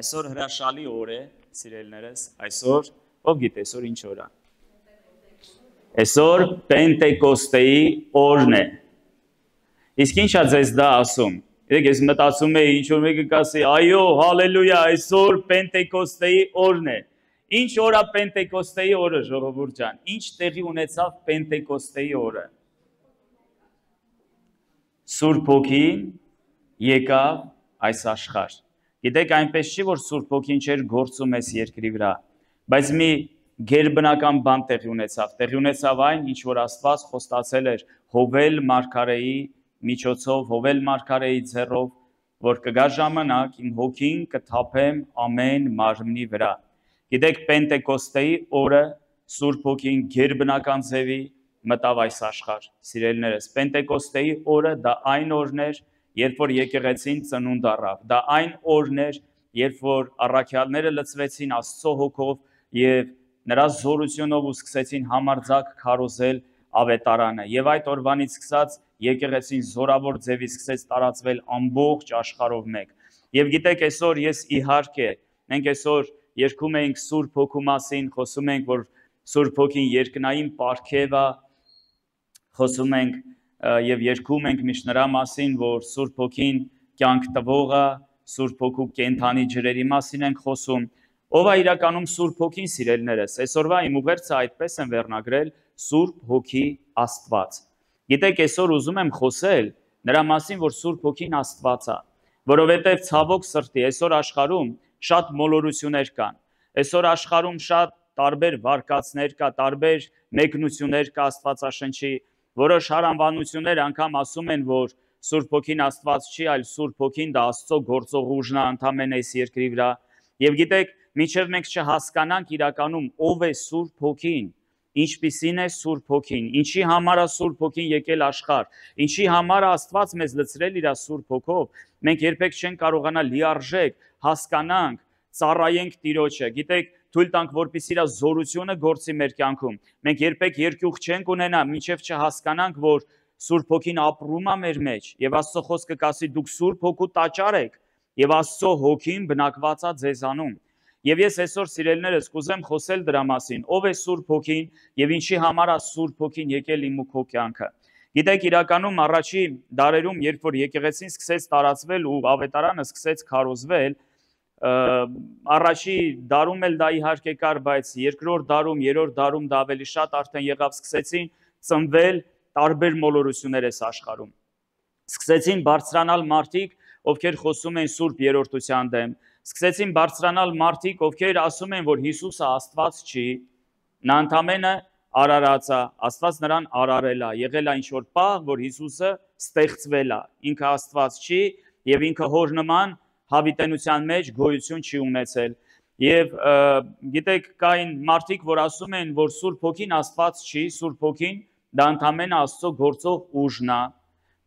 Այսօր հրաշալի օր է, սիրելիներս, այսօր, ով գիտե, այսօր ինչ օր է։ Այսօր Պենտեկոստեի օրն է։ Իսկ ինչ է ձեզ դա ասում։ Ես մտածում եի, ինչ որ մեկը կասի, այո, հալելույա, այսօր Պենտեկոստեի օրն է։ Ինչ օր է Պենտեկոստեի օրը, ժողովուրդ ջան։ Ինչ տեղի ունեցավ Պենտեկոստեի օրը։ Սուրբ Հոգին եկավ այս աշխարհ։ Գիտեք, այնպես չի, որ Սուրբ Հոգին չէր գործում այս երկրի վրա, բայց մի գերբնական բան տեղի ունեցավ այն, ինչ որ Աստված խոստացել էր Հովել մարգարեի միջոցով, Հովել մարգարեի ձեռով, որ կգա ժամանակ իմ հոգին կթափեմ ամեն մարմնի վրա։ Գիտեք, Պենտեկոստեի օրը Սուրբ Հոգին գերբնական ձևի մտավ այս աշխարհ։ Սիրելիներս, Պենտեկոստեի օրը դա այն օրն էր, երբ որ եկեղեցին ծնունդ առավ, դա այն օրն էր, երբ որ առաքյալները լցվեցին Աստծո հոգով եւ նրա զորությունով ու սկսեցին համարձակ քարոզել ավետարանը։ Եվ այդ օրվանից սկսած եկեղեցին զորավոր ձևի սկսեց տարածվել ամբողջ աշխարհով մեկ։ Եվ գիտեք, այսօր ես իհարկե, մենք այսօր երգում ենք Սուրբ Հոգու մասին, խոսում ենք, որ Սուրբ Հոգին երկնային պարգև է, խոսում ենք եւ երգում ենք միշտ նրա մասին, որ Սուրբ Հոգին կյանք տվող է, Սուրբ Հոգու կենթանի ջրերի մասին ենք խոսում։ Ով է իրականում Սուրբ Հոգին, սիրելիներս։ Այսօրվա իմ ուղերձը այդպես եմ վերնագրել Սուրբ Հոգի Աստված։ Գիտեք, այսօր ուզում եմ խոսել նրա մասին, որ Սուրբ Հոգին Աստված է, որովհետեւ ցավոք սրտի այսօր աշխարհում շատ մոլորություններ կան։ Այսօր աշխարհում շատ տարբեր վարկածներ կա, տարբեր մեկնություններ կա Աստվածաշնչի, որոշ հարանվանություններ անգամ ասում են, որ Սուրբ Հոգին Աստված չի, այլ Սուրբ Հոգին դա Աստծո գործող ուժն է ընդամենը այս երկրի վրա։ Եվ գիտեք, մինչև մենք չհասկանանք իրականում ով է Սուրբ Հոգին, ինչպիսին է Սուրբ Հոգին, ինչի համար է Սուրբ Հոգին եկել աշխարհ, ինչի համար է Աստված մեզ լցրել իր Սուրբ Հոգով, մենք երբեք չենք կարողանա լիարժեք հասկանանք, ծառայենք Տիրոջը։ Գիտեք, թույլ տանք, որպեսզի իր զորությունը գործի մեր կյանքում։ Մենք երբեք երկյուղ չենք ունենա, մինչև չհասկանանք, որ Սուրբ Հոգին ապրում է մեր մեջ, եւ Աստծո խոսքը կասի դուք Սուրբ Հոգու տաճար եք, եւ Աստծո Հոգին բնակված է ձեզանում։ Եվ ես այսօր, սիրելիներս, կուզեմ խոսել դրա մասին, ով է Սուրբ Հոգին եւ ինչի համար է Սուրբ Հոգին եկել իմ ու քո կյանքը։ Գիտեք, իրականում առաջի դարերում, երբ որ եկեղեցին սկսեց տարածվել ու ավետարանը սկսեց քարոզվել, առաջի դարում էլ դա իհարկե կար, բայց երկրորդ դարում, երրորդ դարում դա ավելի շատ արդեն եղավ, սկսեցին ծնվել տարբեր մոլորություններ այս աշխարհում։ Սկսեցին բարձրանալ մարդիկ, ովքեր խոսում են Սուրբ Երրորդության դեմ, սկսեցին բարձրանալ մարդիկ, ովքեր ասում են, որ Հիսուսը Աստված չի, նա ընդամենը արարած է, Աստված նրան արարել է, եղել է ինչ-որ պահ, որ Հիսուսը ստեղծվել է, ինքը Աստված չի եւ ինքը հոր նման հավիտենության մեջ գոյություն չի ունեցել։ Եվ գիտեք, կային մարդիկ, որ ասում են, որ Սուրբ Հոգին Աստված չի, Սուրբ Հոգին դա ընդամենը Աստծո գործող ուժն է։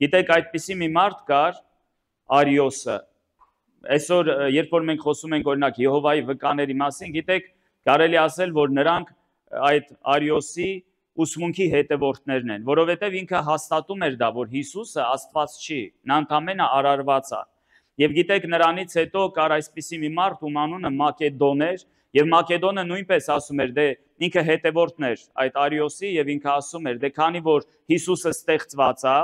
Գիտեք, այդպիսի մի մարդ կար, Արիոսը։ Այսօր, երբ որ մենք խոսում ենք օրինակ Եհովայի վկաների մասին, գիտեք, կարելի ասել, որ նրանք այդ Արիոսի ուսմունքի հետևորդներն են, որովհետև ինքը հաստատում էր դա, որ Հիսուսը Աստված չի, նա ընդամենը արարված է։ Եվ գիտեք, նրանից հետո կար այսպիսի մի մարդ, ում անունը Մակեդոն էր, եւ Մակեդոնը նույնպես ասում էր, դե ինքը հետևորդն էր այդ Արիոսի եւ ինքը ասում էր, դե քանի որ Հիսուսը ստեղծված է,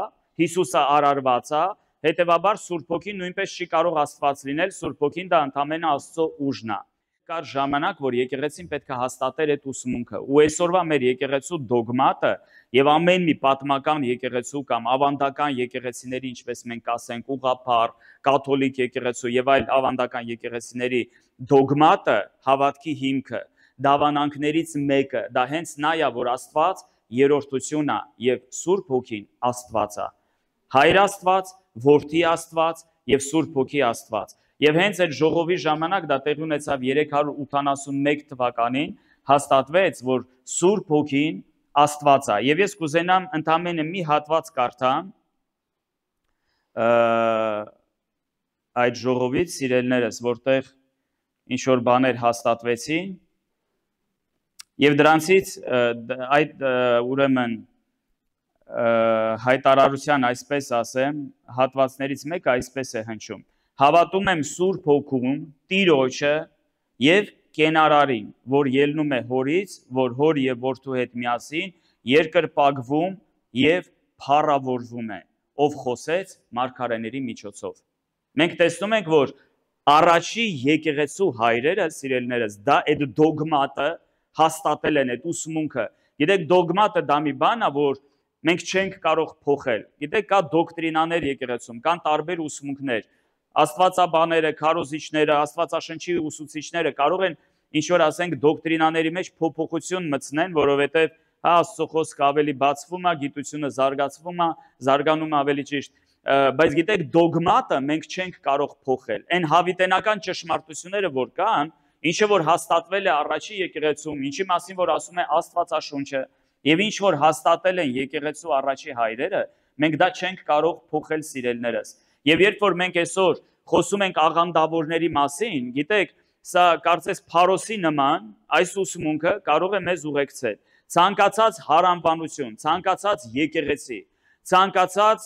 Հիսուսը արարված է, հետեւաբար Սուրբ Հոգին նույնպես չի կարող Աստված լինել, Սուրբ Հոգին դա ընդամենը Աստծո ուժն է։ Կար ժամանակ, որ եկեղեցին պետք է հաստատեր այդ ուսմունքը, ու այսօրվա մեր եկեղեցու դոգմատը եւ ամեն մի պատմական եկեղեցու կամ ավանդական եկեղեցիների, ինչպես մենք կասենք, ուղղափառ, կաթոլիկ եկեղեցու եւ այլ ավանդական եկեղեցիների դոգմատը, հավատքի հիմքը, դավանանքներից մեկը, դա հենց նա է, որ Աստված երրորդություն է եւ Սուրբ Հոգին Աստված է։ Հայր Աստված, Որդի Աստված եւ Սուրբ Հոգի Աստված։ Եվ հենց այդ ժողովի ժամանակ դա տեղի ունեցավ 381 թվականին, հաստատվեց, որ Սուրբ Հոգին Աստված է։ Եվ ես կուզենամ ընդամենը մի հատված կարդամ այդ ժողովից, սիրելիներս, որտեղ ինչ որ բաներ հաստատվեցին, եւ դրանցից այդ ուրեմն հայտարարության, այսպես ասեմ, հատվածներից մեկը այսպես է հնչում. Հավատում եմ Սուրբ Հոգուն, Տիրոջը եւ կենարարին, որ ելնում է հորից, որ հոր եւ որդու հետ միասին երկրպագվում եւ փառավորվում է, ով խոսեց մարգարեների միջոցով։ Մենք տեսնում ենք, որ առաջի եկեղեցու հայրերը, սիրելիներս, դա այդ դոգմատը հաստատել են, այդ ուսմունքը։ Գիտեք, դոգմատը դա մի բան է, որ մենք չենք կարող փոխել։ Գիտեք, կա դոկտրինաներ եկեղեցում, կան տարբեր ուսմունքներ։ Աստվածաբաները, քարոզիչները, Աստվածաշնչի ուսուցիչները կարող են ինչ-որ ասենք դոկտրինաների մեջ փոփոխություն մտցնեն, որովհետև Աստծո խոսքը ավելի բացվում է, գիտությունը զարգացվում է, զարգանում է ավելի ճիշտ, բայց գիտեք, դոգմատը մենք չենք կարող փոխել։ Այն հավիտենական ճշմարտությունները, որ կան, ինչը որ հաստատվել է առաջի եկեղեցում, ինչի մասին որ ասում է Աստվածաշունչը, եւ ինչ որ հաստատել են եկեղեցու առաջի հայրերը, մենք դա չենք կարող փոխել, սիրելիներս։ Եվ երբ որ մենք այսօր խոսում ենք աղանդավորների մասին, գիտեք, սա կարծես Փարոսի նման այս ուսմունքը կարող է մեզ ուղեկցել։ Ցանկացած հարանվանություն, ցանկացած եկեղեցի, ցանկացած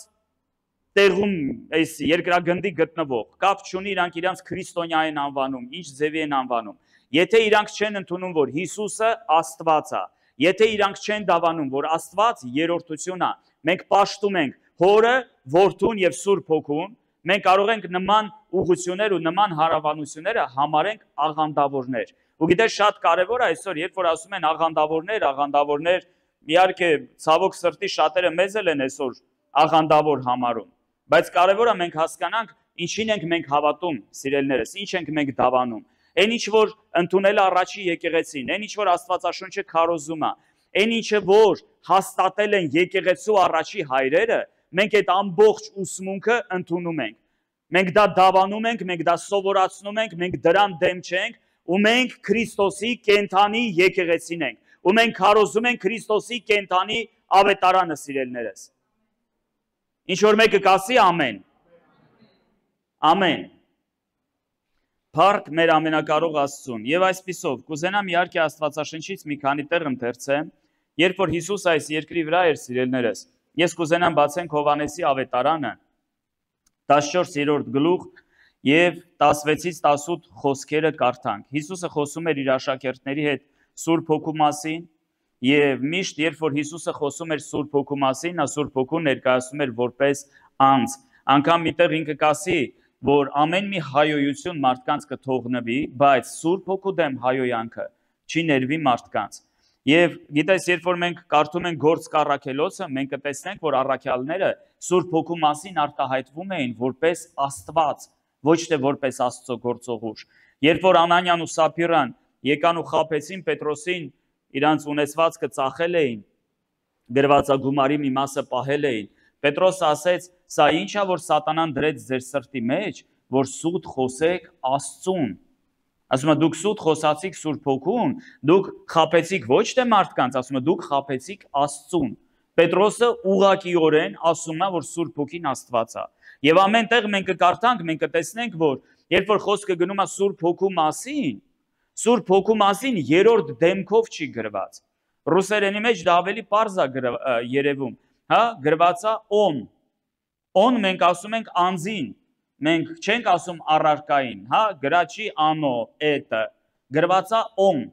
տեղում այս երկրագնդի գտնվող, կապ չունի իրանք իրանք քրիստոնյա են անվանում, ինչ ձևի են անվանում։ Եթե իրանք չեն ընդունում, որ Հիսուսը Աստված է, եթե իրանք չեն դավանում, որ Աստված երրորդություն է, մենք պաշտում ենք Հորը, Որդուն եւ Սուրբ Հոգուն, մենք կարող ենք նման ուղղություններ ու նման հարավանությունները համարենք աղանդավորներ։ Ու գիտես, շատ կարևոր է այսօր, երբ որ ասում են աղանդավորներ, իհարկե ցավոք սրտի շատերը մեզ էլ են այսօր աղանդավոր համարում, բայց կարևոր է մենք հասկանանք ինչին ենք մենք հավատում, սիրելիներս, ինչ ենք մենք դավանում։ Այն ինչ որ ընդունել առաջի եկեղեցին, այն ինչ որ Աստվածաշունչը քարոզում է, այն ինչը որ հաստատել են եկեղեցու առաջի հայրերը, մենք այդ ամբողջ ուսմունքը ընդունում ենք։ Մենք դա դավանում ենք, մենք դա սովորացնում ենք, մենք դրան դեմ չենք, ու մենք Քրիստոսի կենթանի եկեղեցին ենք, ու մենք քարոզում ենք Քրիստոսի կենթանի ավետարանը, սիրելիներս։ Ինչ որ մեկը կասի ամեն։ Ամեն։ Փառք մեր ամենակարող Աստծուն։ Եվ այսպիսով կուզենամ իհարկե Աստվածաշնչից մի քանի տեղ ընթերցեմ, երբ որ Հիսուս այս երկրի վրա էր, սիրելիներս, ես կուզենամ բացենք Հովհաննեսի ավետարանը 14-րդ գլուխ եւ 16-ից 18 խոսքերը կարդանք։ Հիսուսը խոսում էր իր աշակերտների հետ Սուրբ Հոգու մասին, եւ միշտ երբ որ Հիսուսը խոսում էր Սուրբ Հոգու մասին, նա Սուրբ Հոգուն ներկայացնում էր որպես անձ։ Անկամ միտեղ ինքը կասի, որ ամեն մի հայոյություն մարդկանց կթողնվի, բայց Սուրբ Հոգու դեմ հայոյանքը չի ներվի մարդկանց։ Եվ գիտես, երբ որ մենք կարդում ենք Գործք առաքելոցը, մենք կտեսնենք, որ առաքյալները Սուրբ Հոգու մասին արտահայտվում էին որպես Աստված, ոչ թե որպես Աստծո գործող ուժ։ Երբ որ Անանյան ու Սափիրան եկան ու խաբեցին Պետրոսին, իրանց ունեցվածքը ծախել էին, գրվածագումարի մի մասը պահել էին, Պետրոսը ասեց, սա ի՞նչ է, որ սատանան դրեց ձեր սրտի մեջ, որ սուտ խոսեք Աստծուն։ Ասում է, դուք սուտ խոսացիք Սուրբ Հոգուն, դուք խաբեցիք ոչ թե մարդկանց, ասում է, դուք խաբեցիք Աստծուն։ Պետրոսը ուղղակիորեն ասում է, որ Սուրբ Հոգին Աստված է։ Եվ ամեն տեղ մենք կկարդանք, մենք կտեսնենք, որ երբ որ խոսքը գնում է Սուրբ Հոգու մասին, Սուրբ Հոգու մասին երրորդ դեմքով չի գրված։ Ռուսերենի մեջ դա ավելի պարզ է երևում, հա, գրված է on։ On մենք ասում ենք անձին, մենք չենք ասում առարկային, հա, գրաչի անո, էտը, գրված է on։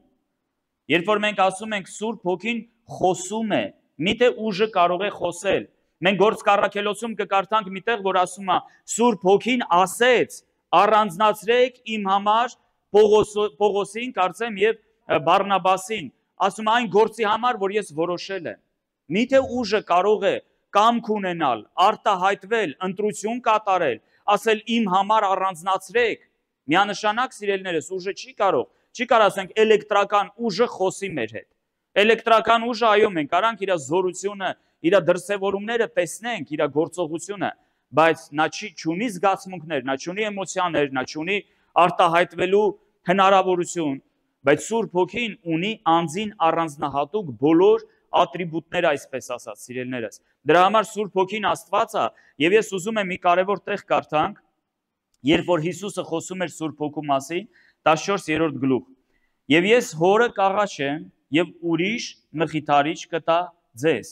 Երբ որ մենք ասում ենք Սուրբ Հոգին խոսում է, միթե ուժը կարող է խոսել։ Մենք Գործք առաքելոցում կկարդանք միտեղ, որ ասում է Սուրբ Հոգին ասեց, առանձնացրեք իմ համար Պողոսին, կարծեմ, եւ Բարնաբասին, ասում այն գործի համար, որ ես որոշել եմ։ Միթե ուժը կարող է կամք ունենալ, արտահայտվել, ընտրություն կատարել, ասել իմ համար առանձնացրեք։ Միանշանակ, սիրելիներս, ուժը չի կարող ասենք էլեկտրական ուժը խոսի մեր հետ։ Էլեկտրական ուժը, այո, մենք կարանք իր զորությունը, իր դրսևորումները տեսնենք, իր գործողությունը, բայց նա չունի զգացմունքներ, նա չունի էմոցիաներ, նա չունի արտահայտվելու հնարավորություն, բայց Սուրբ Հոգին ունի անձին առանձնահատուկ բոլոր ատրիբուտները, այսպես ասած, սիրելիներս։ Դրա համար Սուրբ Հոգին Աստված է, եւ ես ուզում եմ մի կարևոր տեղ կարդանք, երբ որ Հիսուսը խոսում էր Սուրբ Հոգու մասին, 14-րդ գլուխ։ Եվ ես Հորը կաղաչեմ եւ ուրիշ մխիթարիչ կտա ձեզ,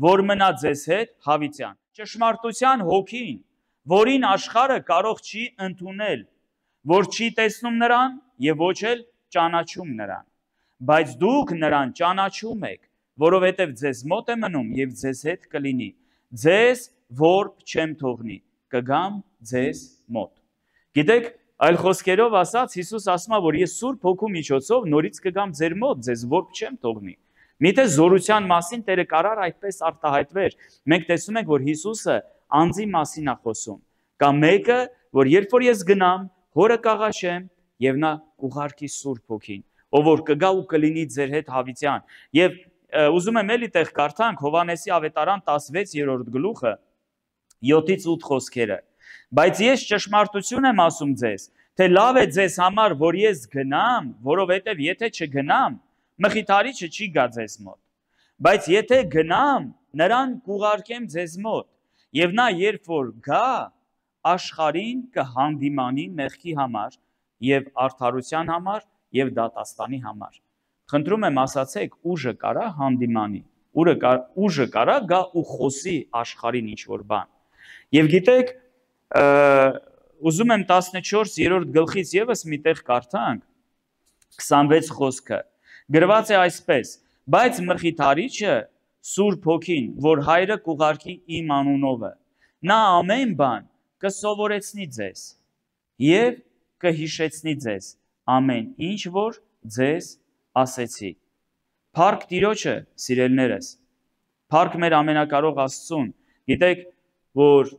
որ մնա ձեզ հետ հավիտյան։ Ճշմարտության Հոգին, որին աշխարհը կարող չի ընդունել, որ չի տեսնում նրան եւ ոչ էլ ճանաչում նրան, բայց դուք նրան ճանաչում եք, որովհետեւ ձեզ մոտ է մնում եւ ձեզ հետ կլինի, ձեզ որբ չեմ թողնի, կգամ ձեզ մոտ։ Գիտեք, այլ խոսքերով ասած, Հիսուս ասում է, որ ես Սուրբ Հոգու միջոցով նորից կգամ ձեր մոտ, ձեզ որբ չեմ թողնի։ Միթե զորության մասին Տերը կարար այդպես արտահայտվեր։ Մենք տեսնում ենք, որ Հիսուսը անձի մասին է խոսում։ Կամ մեկը, որ երբ որ ես գնամ, հորը կաղաչեմ եւ նա կուղարկի Սուրբ Հոգին, ով որ կգա ու կլինի ձեր հետ հավիտյան։ Եվ ուզում եմ էլի տեղ կարդանք Հովհաննեսի ավետարան 16-րդ գլուխը 7-ից 8 խոսքերը։ Բայց ես ճշմարտություն եմ ասում ձեզ, թե լավ է ձեզ համար, որ ես գնամ, որովհետև եթե չգնամ, մխիթարիչը չի գա ձեզ մոտ։ Բայց եթե գնամ, նրան կուղարկեմ ձեզ մոտ, եւ նա երբ որ գա, աշխարհին կհանդիմանի մեղքի համար եւ արդարության համար եւ դատաստանի համար։ Խնդրում եմ ասացեք, ուժը կարա հանդիմանի, ուժը կարա գա ու խոսի աշխարհին ինչ որ բան։ Եվ գիտեք, ուզում եմ 14-րդ գլխից եւս մի տեղ կարդանք 26 խոսքը։ Գրված է այսպես. բայց մխիթարիչը Սուրբ Հոգին, որ Հայրը կուղարկի իմ անունովը, նա ամեն բան կսովորեցնի ձեզ եւ կհիշեցնի ձեզ ամեն ինչ որ ձեզ ասեցի։ Փառք Տիրոջը, սիրելիներս, փառք մեր ամենակարող Աստծուն։ Գիտեք, որ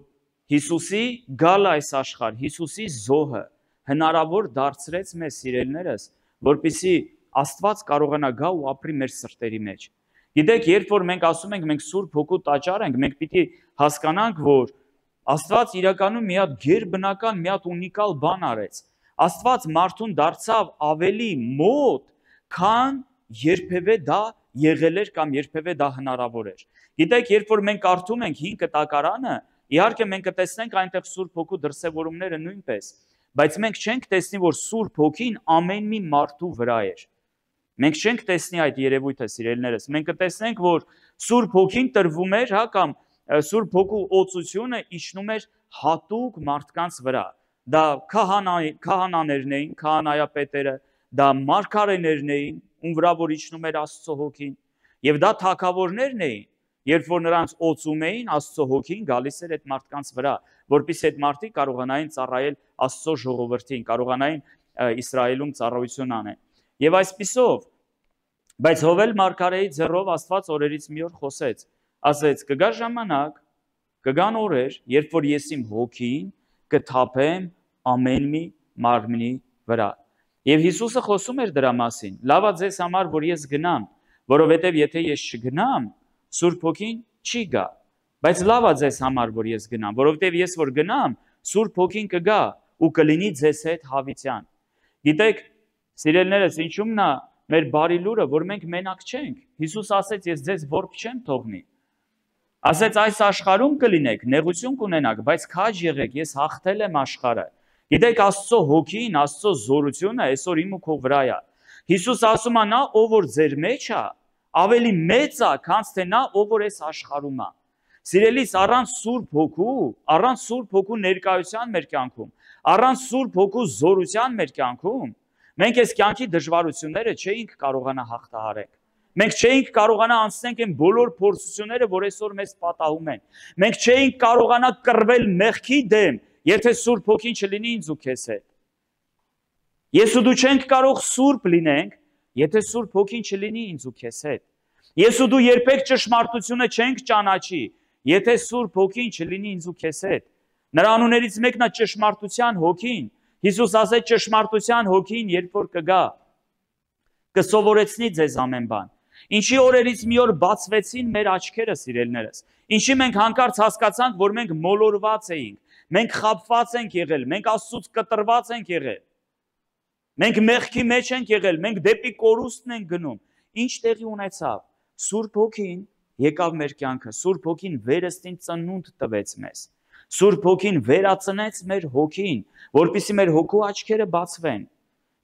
Հիսուսի գալը այս աշխարհ, Հիսուսի զոհը հնարավոր դարձրեց մեզ, սիրելիներս, որպեսզի Աստված կարողանա գա ու ապրի մեր սրտերի մեջ։ Գիտեք, երբ որ մենք ասում ենք, մենք Սուրբ Հոգու տաճար ենք, մենք պիտի հասկանանք, որ Աստված իրականում մի հատ գերբնական, մի հատ ունիկալ բան արեց։ Աստված մարդուն դարձավ ավելի մոտ, քան երբևէ դա եղել էր կամ երբևէ դա հնարավոր էր։ Գիտեք, երբ որ մենք կարդում ենք 5 կտակարանը, իհարկե մենք կտեսնենք այնտեղ Սուրբ Հոգու դրսևորումները նույնպես, բայց մենք չենք տեսնի, որ Սուրբ Հոգին ամեն մի մարդու վրա էր։ Մենք չենք տեսնի այդ երևույթը, սիրելիներս։ Մենք կտեսնենք, որ Սուրբ Հոգին տրվում էր, հա, կամ Սուրբ Հոգու օծությունը իջնում էր հատուկ մարդկանց վրա։ Դա քահանաներն էին, քահանայապետերը, դա մարգարեներն էին, ում վրա որ իջնում էր Աստծո Հոգին, եւ դա թագավորներն էին, երբ որ նրանց օծում էին, Աստծո Հոգին գալիս էր այդ մարդկանց վրա, որպեսզի այդ մարդիկ կարողանային ծառայել Աստծո ժողովրդին, կարողանային Իսրայելում ծառայություն անեն։ Եվ այսպիսով, բայց Հովել մարգարեի ձեռով Աստված օրերից մի օր խոսեց, ասեց. կգա ժամանակ, կգան օրեր, երբ որ ես իմ Հոգին կթափեմ ամեն մի մարմնի վրա։ Եվ Հիսուսը խոսում էր դրա մասին. լավա ձեզ համար, որ ես գնամ, որովհետև եթե ես չգնամ, Սուրբ Հոգին չի գա, բայց լավա ձեզ համար, որ ես գնամ, որովհետև ես որ գնամ, Սուրբ Հոգին կգա ու կլինի ձեզ հետ հավիտյան։ Գիտեք, սիրելիներս, ինչու՞մն է մեր բարի լուրը, որ մենք մենակ չենք։ Հիսուս ասեց, ես ձեզ որբ չեմ թողնի։ Ասեց, այս աշխարհում կլինեք, նեղություն կունենաք, բայց քաջ եղեք, ես հաղթել եմ աշխարհը։ Գիտեք, Աստծո Հոգին, Աստծո զորությունը այսօր իմ ու քո վրա է։ Հիսուս ասում է, նա, ով որ ձեր մեջ է, ավելի մեծ է, քան թե նա, ով որ այս աշխարհում է։ Սիրելիս, առանց Սուրբ Հոգու ներկայության մեր կյանքում, առանց Սուրբ Հոգու զորության մեր կյանքում, մենք այս կյանքի դժվարությունները չէինք կարողանա հաղթահարել։ Մենք չէինք կարողանա անցնենք այն բոլոր փորձությունները, որ այսօր մեզ պատահում են։ Մենք չէինք կարողանա կռվել մեղքի դեմ, եթե Սուրբ Հոգին չլինի ինձ ու քեզ հետ։ Ես ու դու չենք կարող սուրբ լինենք, եթե Սուրբ Հոգին չլինի ինձ ու քեզ հետ։ Ես ու դու երբեք ճշմարտությունը չենք ճանաչի, եթե Սուրբ Հոգին չլինի ինձ ու քեզ հետ։ Նրա անուններից մեկն է ճշմարտության Հոգին։ Հիսուս ասեց, ճշմարտության Հոգին, երբ որ կգա, կսովորեցնի ձեզ ամեն բան։ Ինչի օրերից մի օր բացվեցին մեր աչքերը, սիրելիներս։ Ինչի մենք հանկարծ հասկացանք, որ մենք մոլորված էինք, մենք խաբված ենք եղել, մենք Աստծուց կտրված ենք եղել։ Մենք մեղքի մեջ ենք եղել, մենք դեպի կորուստն ենք գնում։ Ինչ տեղի ունեցավ։ Սուրբ Հոգին եկավ մեր կյանքը, Սուրբ Հոգին վերստին ծնունդ տվեց մեզ։ Սուրբ Հոգին վերածնեց մեր հոգին, որպեսզի մեր հոգու աչքերը բացվեն։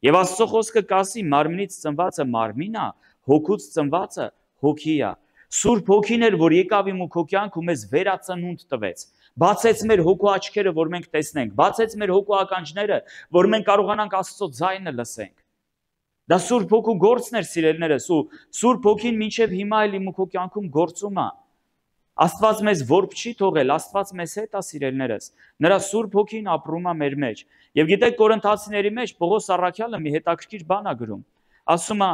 Եվ Աստծո խոսքը կասի, մարմնից ծնվածը մարմին է, հոգուց ծնվածը հոգի է։ Սուրբ Հոգին էր, որ եկավ իմ ու քո կյանքում մեզ վերածնունդ տվեց։ բացեց մեր հոգու աչքերը, որ մենք տեսնենք, բացեց մեր հոգու ականջները, որ մենք կարողանանք Աստծո ձայնը լսենք։ Դա Սուրբ Հոգու գործն էր, սիրելիներս, ու Սուրբ Հոգին մինչև հիմա էլ իմ ու քո կյանքում գործում է։ Աստված մեզ որբ չի թողել, Աստված մեզ հետ է, սիրելիներս։ Նրա Սուրբ Հոգին ապրում է մեր մեջ։ Եվ գիտեք, Կորինթացիների մեջ Պողոս առաքյալը մի հետաքրքիր բան է գրում։ Ասում է,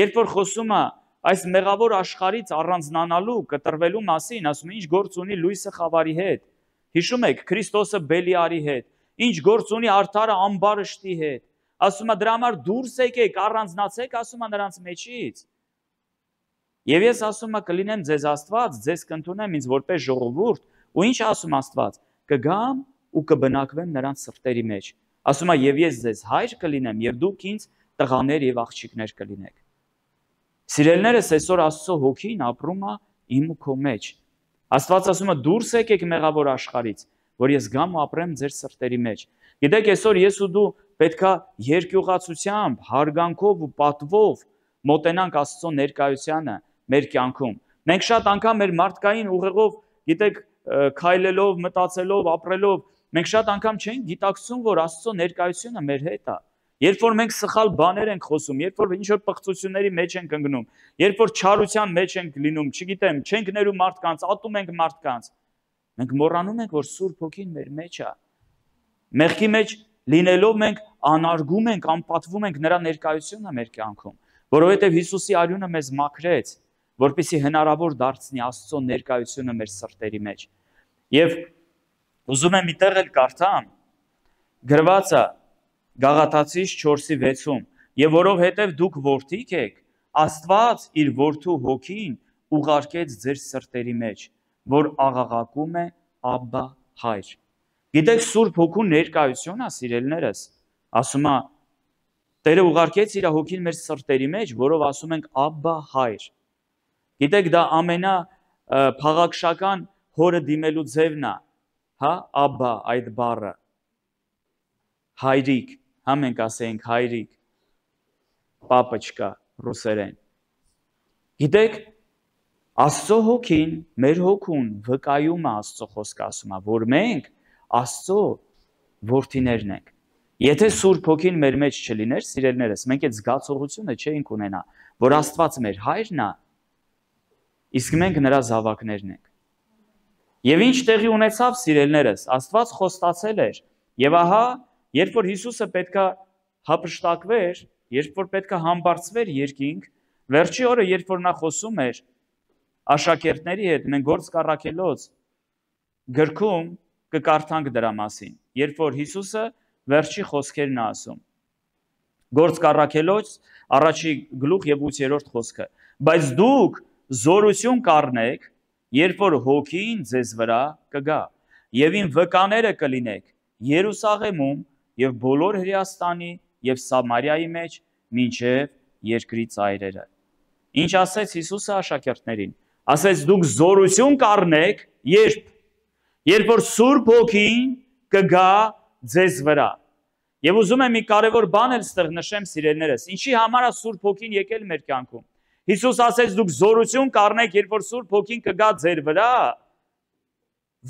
երբ որ խոսում է այս մեղավոր աշխարհից առանձնանալու, կտրվելու մասին, ասում է, ինչ գործ ունի լույսը խավարի հետ։ Հիշում եք, Քրիստոսը Բելիարի հետ, ինչ գործ ունի արդարը ամբարշտի հետ։ Ասում է, դրա համար դուրս եկեք, առանձնացեք, ասում է նրանց մեջից։ Եվ ես ասում եմ, կլինեմ ձեզ Աստված, ձեզ կընդունեմ ինձ որպես ժողովուրդ, ու ինչ ասում Աստված, կգամ ու կբնակվեմ նրանց սրտերի մեջ։ Ասում է, եւ ես ձեզ հայր կլինեմ, եւ դուք ինձ տղաներ եւ աղջիկներ կլինեք։ Սիրելիներս, այսօր Աստծո հոգին ապրում է իմ ու քո մեջ։ Աստված ասում է, դուրս եկեք մեղավոր աշխարհից, որ ես գամ ու ապրեմ ձեր սրտերի մեջ։ Գիտեք, այսօր ես ու դու պետքա երկյուղացությամբ, հարգանքով ու պատվով մոտենանք Աստծո ներկայությանը մեր կյանքում։ Մենք շատ անգամ մեր մարդկային ուղեղով, գիտեք, քայլելով, մտածելով, ապրելով, մենք շատ անգամ չենք գիտակցում, որ Աստծո ներկայությունը մեր հետ է։ Երբ որ մենք սխալ բաներ ենք խոսում, երբ որ ինչ-որ պղծությունների մեջ ենք ընկնում, երբ որ չարության մեջ ենք լինում, չգիտեմ, չենք ներում մարդկանց, ատում ենք մարդկանց, մենք մոռանում ենք, որ Սուրբ Հոգին մեր մեջ է։ Մեղքի մեջ լինելով մենք անարգում ենք, անպատվում ենք նրա ներկայությունը մեր կյանքում, որովհետև Հիսուսի արյունը մեզ մաքրեց, որպեսզի հնարավոր դարձնի Աստծո ներկայությունը մեր սրտերի մեջ։ Եվ ուզում եմ միտեղ էլ կարդամ, գրված է Գաղատացիս 4:6-ում, եւ որովհետև դուք որդիկ եք, Աստված իր որդու հոգին ուղարկեց ձեր սրտերի մեջ, որ աղաղակում է Աբբա հայր։ Գիտեք, Սուրբ Հոգու ներկայությունը, սիրելիներս, ասում է, Տերը ուղարկեց իր հոգին մեր սրտերի մեջ, որով ասում ենք Աբբա հայր։ Գիտեք, դա ամենափաղաքշական հորը դիմելու ձևն է, հա, Աբբա, այդ բառը։ Հայրիկ, հա մենք ասենք հայրիկ, պապաչկա, ռուսերեն։ Գիտեք, Աստծո հոգին, մեր հոգուն վկայում է Աստծո խոսքը, ասում է, որ մենք Աստծո որդիներն ենք։ Եթե Սուրբ Հոգին մեր մեջ չլիներ, սիրելիներս, մենք այդ զգացողությունը չէինք ունենա, որ Աստված մեր հայրն է, իսկ մենք նրա զավակներն ենք։ Եվ ինչ տեղի ունեցավ, սիրելիներս, Աստված խոստացել էր, եւ ահա, երբ որ Հիսուսը պետքա հափշտակվեր, երբ որ պետքա համբարձվեր երկինք, վերջի օրը, երբ որ նա խոսում էր աշակերտների հետ, մենք Գործք առաքելոց գրքում կկարդանք դրա մասին, երբ որ Հիսուսը վերջի խոսքերն է ասում։ Գործք առաքելոց առաջի գլուխ եւ 8-րդ խոսքը։ Բայց դուք զորություն կառնեք, երբ որ հոգին ձեզ վրա կգա, եւ իմ վկաները կլինեք Երուսաղեմում եւ բոլոր Հրեաստանի եւ Սամարիայի մեջ մինչեւ երկրի ծայրերը։ Ինչ ասեց Հիսուսը աշակերտներին։ Ասեց դուք զորություն կառնեք, երբ որ Սուրբ Հոգին կգա ձեզ վրա։ Եվ ուզում եմ մի կարևոր բան էլ ստեղ նշեմ, սիրելիներս, ինչի համար է Սուրբ Հոգին եկել մեր կյանքում։ Հիսուս ասեց դուք զորություն կառնեք, երբ որ Սուրբ Հոգին կգա ձեր վրա,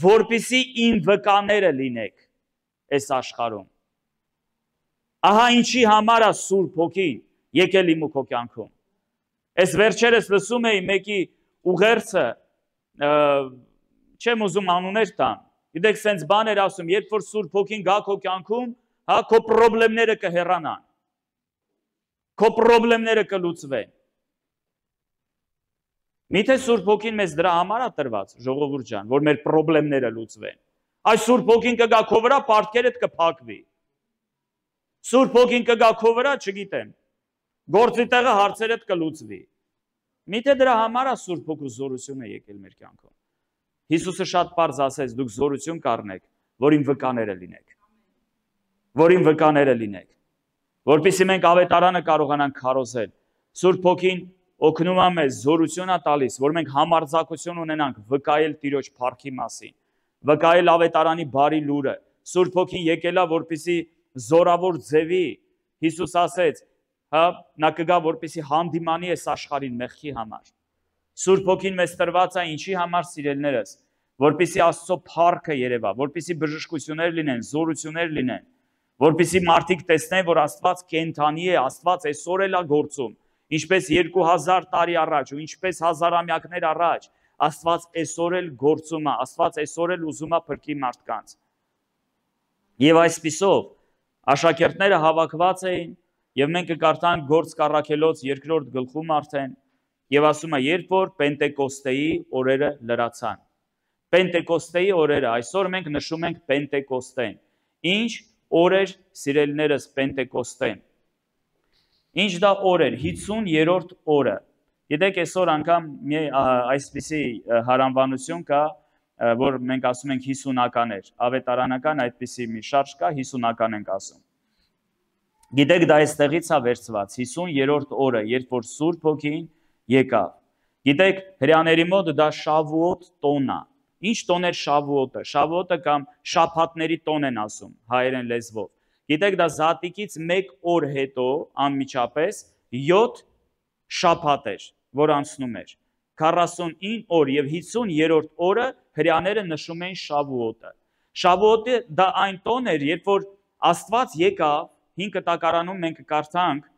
որպեսզի իմ վկաները լինեք այս աշխարհում։ Ահա ինչի համար է Սուրբ Հոգին եկել իմ ու քո կյանքում։ Այս վերջերս լսում էի մեկի ուղերձը, չեմ ուզում անուններ տամ։ Գիտեք, սենց բան էր ասում, երբ որ Սուրբ Հոգին գա քո կյանքում, հա, քո պրոբլեմները կհեռանան։ Քո պրոբլեմները կլուծվեն։ Միթե Սուրբ Հոգին մեզ դրա համար է տրված, ժողովուրդ ջան, որ մեր պրոբլեմները լուծվեն։ Այս Սուրբ Հոգին կգա քո վրա, պարտքերդ կփակվի։ Սուրբ Հոգին կգա քո վրա, չգիտեմ, գործի տեղը հարցերդ կլուծվի։ Միթե դրա համար է Սուրբ Հոգու զորությունը եկել մեր կյանքում։ Հիսուսը շատ պարզ ասեց, դուք զորություն կառնեք, որ իմ վկաները լինեք։ Որ իմ վկաները լինեք։ Որպեսզի մենք ավետարանը կարողանանք քարոզել։ Սուրբ Հոգին օգնում է մեզ, զորություն է տալիս, որ մենք համարձակություն ունենանք վկայել Տիրոջ փառքի մասին, վկայել ավետարանի բարի լուրը։ Սուրբ Հոգին եկել է, որպեսզի զորավոր ձևի, Հիսուս ասեց, հա, նա կգա, որպեսզի հանդիմանի այս աշխարհին մեղքի համար։ Սուրբ Հոգին մեզ տրված է ինչի համար, սիրելիներս, որպեսզի Աստծո փառքը երևա, որպեսզի բժշկություններ լինեն, զորություններ լինեն, որպեսզի մարդիկ տեսնեն, որ Աստված կենդանի է, Աստված այսօր էլ է գործում, ինչպես 2000 տարի առաջ ու ինչպես հազարամյակներ առաջ, Աստված այսօր էլ գործում է, Աստված այսօր էլ ուզում է փրկի մարդկանց։ Եվ այսպիսով աշակերտները հավաքված էին, եւ մենք կկարդանք Գործ Կառաքելոց 2-րդ գլխում արդեն, եւ ասում է, երբ որ Պենտեկոստեի օրերը լրացան։ Պենտեկոստեի օրերը, այսօր մենք նշում ենք Պենտեկոստեն։ Ինչ օր էր, սիրելիներս, Պենտեկոստեն։ Ինչ դա օր էր, 50-րդ օրը։ Գիտեք, այսօր անգամ այսպիսի հարանվանություն կա, որ մենք ասում ենք 50-ական էր, ավետարանական այդպիսի մի շարժ կա, 50-ական ենք ասում։ Գիտեք, դա այստեղից է վերցված, 50-րդ օրը, երբ որ Սուրբ Հոգին եկավ։ Գիտեք, հրեաների մոտ դա Շավուոտ տոնն է։ Ինչ տոն էր Շավուոտը։ Շավուոտը կամ շաբաթների տոն են ասում հայերեն լեզվով։ Գիտեք, դա Զատիկից 1 օր հետո անմիջապես 7 շաբաթ էր, որ անցնում էր։ 49 օր եւ 50-րդ օրը հրեաները նշում էին Շավուոտը։ Շավուոտը դա այն տոն էր, երբ որ Աստված եկավ, 5 տակարանում մենք կարդանք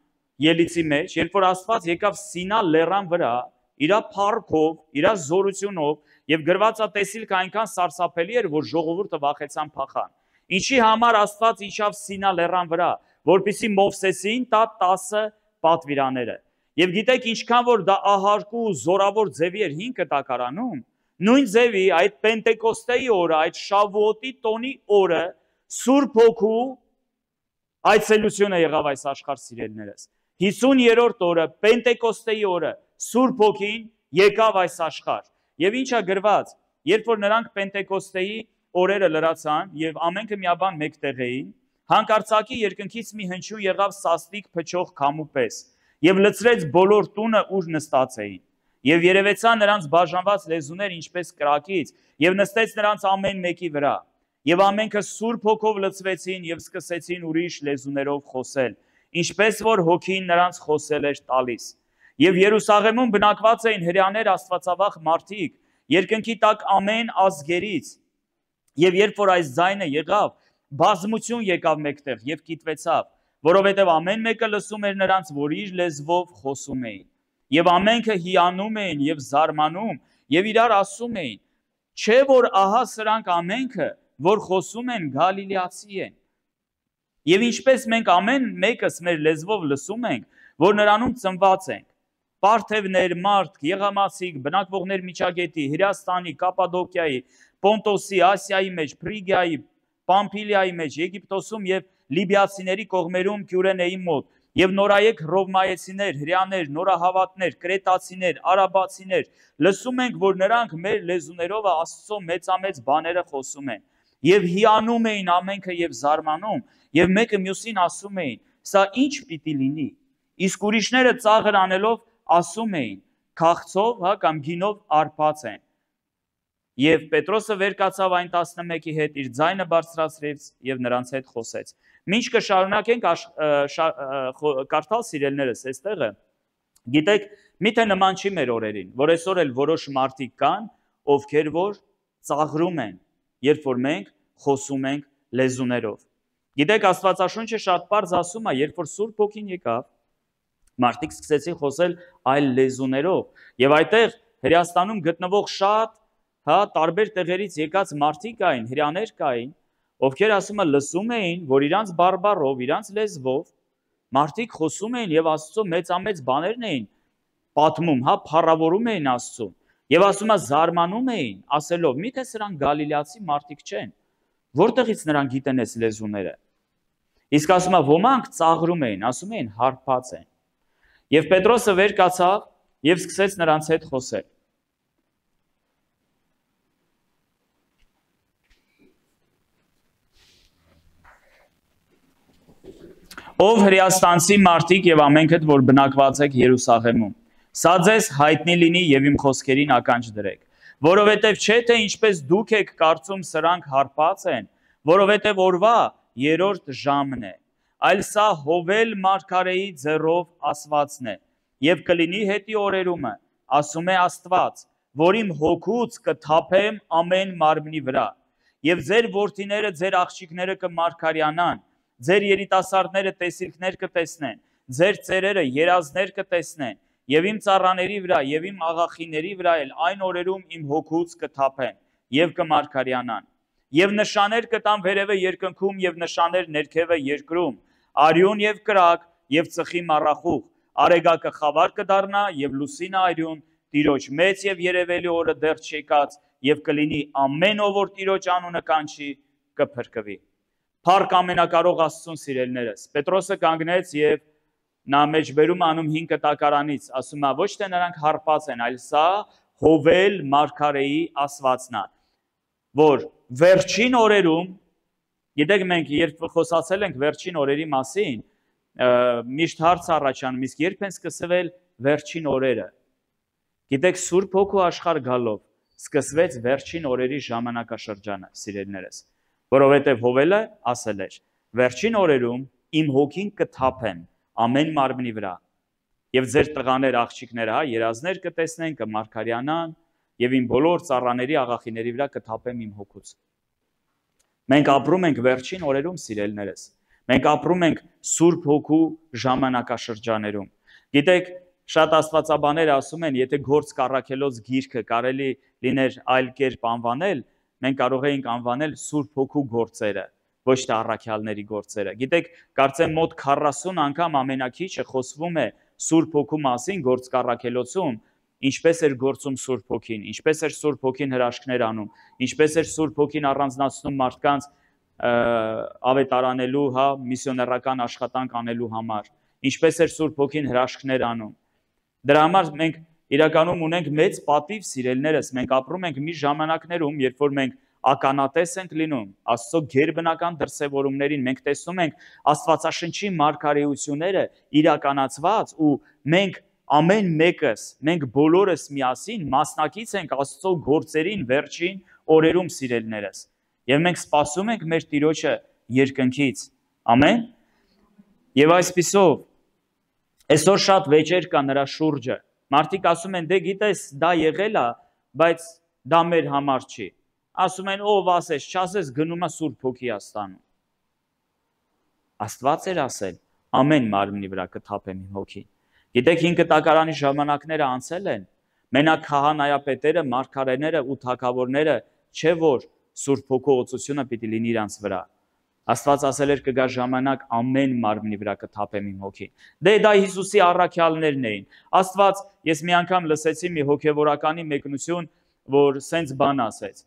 Ելիցի մեջ, երբ որ Աստված եկավ Սինա լեռան վրա, իր փառքով, իր զորությունով եւ գրված է տեսիլք այնքան սարսափելի էր, որ ժողովուրդը վախեցան փախան։ Ինչի համար Աստված իջավ Սինա լեռան վրա, որպեսզի Մովսեսին տա 10 պատվիրանները։ Եվ գիտեք, ինչքան որ դա ահարկու զորավոր ձևի էր 5 տակարանում, նույն ձևի այդ Պենտեկոստեի օրը, այդ Շավուոտի տոնի օրը Սուրբ Հոգու այցելությունը եղավ այս աշխարհ, սիրելիներս։ 50-րդ օրը, Պենտեկոստեի օրը, Սուրբ Հոգին եկավ այս աշխարհ։ Եվ ինչա գրված, երբ որ նրանք Պենտեկոստեի օրերը լրացան եւ ամենքը միաբան մեկտեղ էին, հանկարծակի երկնքից մի հնչյուն եղավ սաստիկ փչող քամու պես եւ լցրեց բոլոր տունը, ուր նստած էին։ Եվ երևեցան նրանց բաժանված լեզուներ ինչպես կրակից եւ նստեց նրանց ամեն մեկի վրա։ Եվ ամենքը Սուրբ Հոգով լցվեցին եւ սկսեցին ուրիշ լեզուներով խոսել, ինչպես որ Հոգին նրանց խոսել էր տալիս։ Եվ Երուսաղեմում բնակված էին հրեաներ աստվածավախ մարդիկ, երկնքի տակ ամեն ազգերից։ Եվ երբ որ այս ձայնը եղավ, բազմություն եկավ մեկտեղ եւ կիտվեցավ, որովհետեւ ամեն մեկը լսում էր նրանց, որ իր լեզվով խոսում էին։ Եվ ամենքը հիանում էին եւ զարմանում եւ իրար ասում էին. չէ՞ որ ահա սրանք ամենքը, որ խոսում են, գալիլեացի են։ Եվ ինչպես մենք ամեն մեկս մեր լեզվով լսում ենք, որ նրանում ծնված ենք, Պարթևներ, Մարդ, Եղամասիկ, բնակվողներ Միջագետի, Հրեաստանի, Կապադոկիայի, Պոնտոսի, Ասիայի մեջ, Փրիգիայի, Պամփիլիայի մեջ, Եգիպտոսում եւ Լիբիացիների կողմերում Կյուրենեի մոտ, եւ նորայեք Հռովմայեցիներ, հրեաներ, նորահավատներ, կրետացիներ, արաբացիներ, լսում ենք, որ նրանք մեր լեզուներով Աստծո մեծամեծ բաները խոսում են։ Եվ հիանում էին ամենքը եւ զարմանում, եւ մեկը մյուսին ասում էին. սա ինչ պիտի լինի։ Իսկ ուրիշները ծաղր անելով ասում էին. քաղցով, կամ գինով արբած են։ Եվ Պետրոսը վեր կացավ այն 11-ի հետ, իր ձայնը բարձրացրեց եւ նրանց հետ խոսեց։ Մինչ կշարունակենք կարդալ, սիրելիներս, այստեղը, գիտեք, միթե նման չի մեր օրերին, որ այսօր էլ որոշ մարդիկ կան, ովքեր որ ծաղրում են, երբ որ մենք խոսում ենք լեզուներով։ Գիտեք, Աստվածաշունչը շատ պարզ ասում է, երբ որ Սուրբ Հոգին եկավ, մարդիկ սկսեցին խոսել այլ լեզուներով, եւ այդտեղ Հրեաստանում գտնվող շատ տարբեր տեղերից եկած մարդիկ կային, հրեաներ կային, ովքեր ասում են լսում էին, որ իրանց բարբառով, իրանց լեզվով մարդիկ խոսում էին եւ Աստծո մեծամեծ բաներն էին պատմում, փառավորում էին Աստծուն եւ ասում է զարմանում էին, ասելով. միթե սրանք գալիլեացի մարդիկ չեն, որտեղից նրանք գիտեն այս լեզուները։ Իսկ ասում է ոմանք ծաղրում էին, ասում էին հարբած են։ Եվ Պետրոսը վեր կացավ եւ սկսեց նրանց հետ խոսել։ Ով հրեաստանցի մարդիկ եւ ամենքդ, որ բնակված եք Երուսաղեմում, սա ձեզ հայտնի լինի եւ իմ խոսքերին ականջ դրեք, որովհետեւ չէ թե ինչպես դուք եք կարծում սրանք հարբած են, որովհետեւ օրվա 3-րդ ժամն է, այլ սա Հովել մարգարեի ձեռով ասվածն է, եւ կլինի հետի օրերումը, ասում է Աստված, որ իմ հոգուց կթափեմ ամեն մարմնի վրա, եւ ձեր որդիները, ձեր աղջիկները կմարգարյանան, ձեր երիտասարդները տեսիլքներ կտեսնեն, ձեր ծերերը երազներ կտեսնեն, եւ իմ ծառաների վրա եւ իմ աղախիների վրա էլ այն օրերում իմ հոգուց կթափեմ եւ կմարգարյանան, եւ նշաներ կտամ վերևը երկնքում եւ նշաներ ներքևը երկրում, արյուն եւ կրակ եւ ծխի մառախուղ, արեգակը խավար կդառնա եւ լուսինը արյուն, Տիրոջ մեծ եւ երևելի օրը դեռ չեկած եւ կլինի ամեն ով որ Տիրոջ անունը կանչի կփրկվի։ Փառք ամենակարող Աստծուն, սիրելիներս։ Պետրոսը կանգնեց եւ նա մեջբերում անում 5 կտակարանից, ասում է ոչ թե նրանք հարբած են, այլ սա Հովել մարգարեի ասվածն է, որ վերջին օրերում, գիտեք մենք երբ խոսացել ենք վերջին օրերի մասին, միշտ հարց առաջանում, իսկ երբ են սկսվել վերջին օրերը։ Գիտեք, Սուրբ Հոգու աշխարհ գալով սկսվեց վերջին օրերի ժամանակաշրջանը, սիրելիներս, որովհետև Հովելը ասել էր. վերջին օրերում իմ հոգին կթափեմ ամեն մարմնի վրա, եւ ձեր տղաներ, աղջիկներ, երազներ կտեսնեն, կմարգարյանան, եւ իմ բոլոր ծառաների, աղախիների վրա կթափեմ իմ հոգուց։ Մենք ապրում ենք վերջին օրերում, սիրելիներս։ Մենք ապրում ենք Սուրբ Հոգու ժամանակաշրջաներում։ Գիտեք, շատ աստվածաբաներ ասում են, եթե գործ կառաքելոց գիրքը կարելի լիներ այլ կերպ անվանել, մենք կարող էինք անվանել Սուրբ Հոգու գործերը, ոչ թե առաքյալների գործերը։ Գիտեք, կարծեմ մոտ 40 անգամ ամենակիչը խոսվում է Սուրբ Հոգու մասին գործ կառաքելոցում, ինչպես էր գործում Սուրբ Հոգին, ինչպես էր Սուրբ Հոգին հրաշքներ անում, ինչպես էր Սուրբ Հոգին առանձնացնում մարդկանց ավետարանելու, միսիոներական աշխատանք անելու համար, ինչպես էր Սուրբ Հոգին հրաշքներ անում։ Դրա համար մենք իրականում ունենք մեծ պատիվ, սիրելիներս, մենք ապրում ենք մի ժամանակներում, երբ որ մենք ականատես ենք լինում Աստծո գերբնական դրսևորումներին, մենք տեսնում ենք Աստվածաշնչի մարգարեությունները իրականացված ու մենք ամեն մեկս, մենք բոլորս միասին մասնակից ենք Աստծո գործերին վերջին օրերում, սիրելիներս, եւ մենք սպասում ենք մեր Տիրոջը երկնքից, ամեն, եւ այսպիսով այսօր շատ վեճեր կա նրա շուրջը, մարդիկ ասում են, դե գիտես, դա եղել է, բայց դա մեր համար չի, ասում են, ով ասես, չասես, գնում է Սուրբ Հոգի աստանում, Աստված էր ասել, ամեն մարմնի վրա կթափեմ իմ հոգին, գիտեք 5 կտակարանի ժամանակները անցել են, մենակ քահանայապետերը, մարգարեները ու թագավորները չէ որ Սուրբ Հոգու օծությունը պիտի լինի իրանց վրա, Աստված ասել էր կգա ժամանակ ամեն մարմնի վրա կթափեմ իմ հոգին, դե դա Հիսուսի առաքյալներն էին, Աստված, ես մի անգամ լսեցի մի հոգևորականի մեկնություն, որ սենց բան ասեց,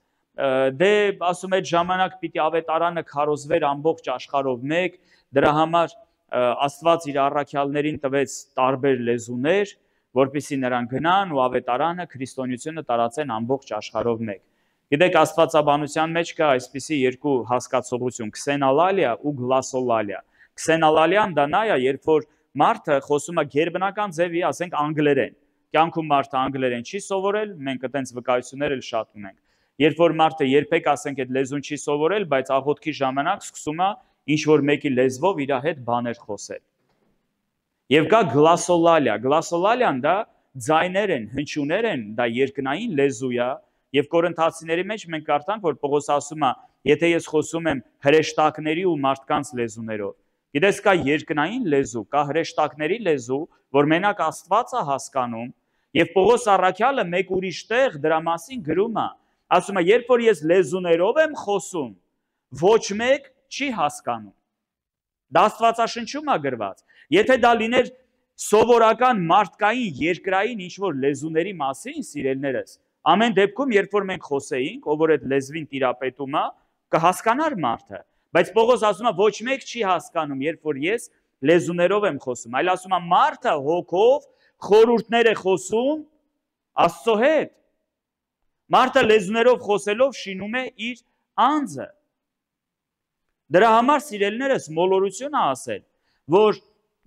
դե ասում այդ ժամանակ պիտի ավետարանը քարոզվեր ամբողջ աշխարհով մեկ, դրա համար Աստված իր առաքյալներին տվեց տարբեր լեզուներ, որպեսզի նրանք գնան ու ավետարանը, քրիստոնեությունը տարածեն ամբողջ աշխարհով մեկ։ Գիտեք, աստվածաբանության մեջ կա այսպիսի երկու հասկացողություն՝ քսենալալիա ու գլասոլալիա։ Քսենալալիան դա նա է, երբ որ մարդը խոսում է գերբնական ձևի, ասենք անգլերեն։ Կյանքում մարդը անգլերեն չի սովորել, մենք այդպես վկայություններ էլ շատ ունենք։ Երբ որ մարդը երբեք ասենք այդ լեզուն չի սովորել, բայց աղոթքի ժամանակ սկսում է ինչ որ մեկի լեզվով իր հետ բաներ խոսել։ Եվ կա գլասոլալիա։ Գլասոլալիան դա ձայներ են, հնչյուններ են, դա երկնային լեզու է, եւ Կորինթացիների մեջ մենք կարդանք, որ Պողոս ասում է, եթե ես խոսում եմ հրեշտակների ու մարդկանց լեզուներով։ Գիտես, կա երկնային լեզու, կա հրեշտակների լեզու, որ մենակ Աստված է հասկանում, եւ Պողոս առաքյալը մեկ ուրիշ տեղ դրա մասին գրում է, ասում է, երբ որ ես լեզուներով եմ խոսում, ոչ մեկ չի հասկանում։ Դա Աստվածաշնչում է գրված։ Եթե դա լիներ սովորական մարդկային երկրային ինչ-որ լեզուների մասին, սիրելիներս, ամեն դեպքում, երբ որ մենք խոսեինք, ով որ այդ լեզվին տիրապետում է, կհասկանար մարդը, բայց Պողոս ասում է, ոչ մեկ չի հասկանում, երբ որ ես լեզուներով եմ խոսում, այլ ասում է, մարդը հոգով խորհուրդներ է խոսում Աստծո հետ։ Մարդը լեզուներով խոսելով շինում է իր անձը։ Դրա համար, սիրելիներս, մոլորություն է ասել, որ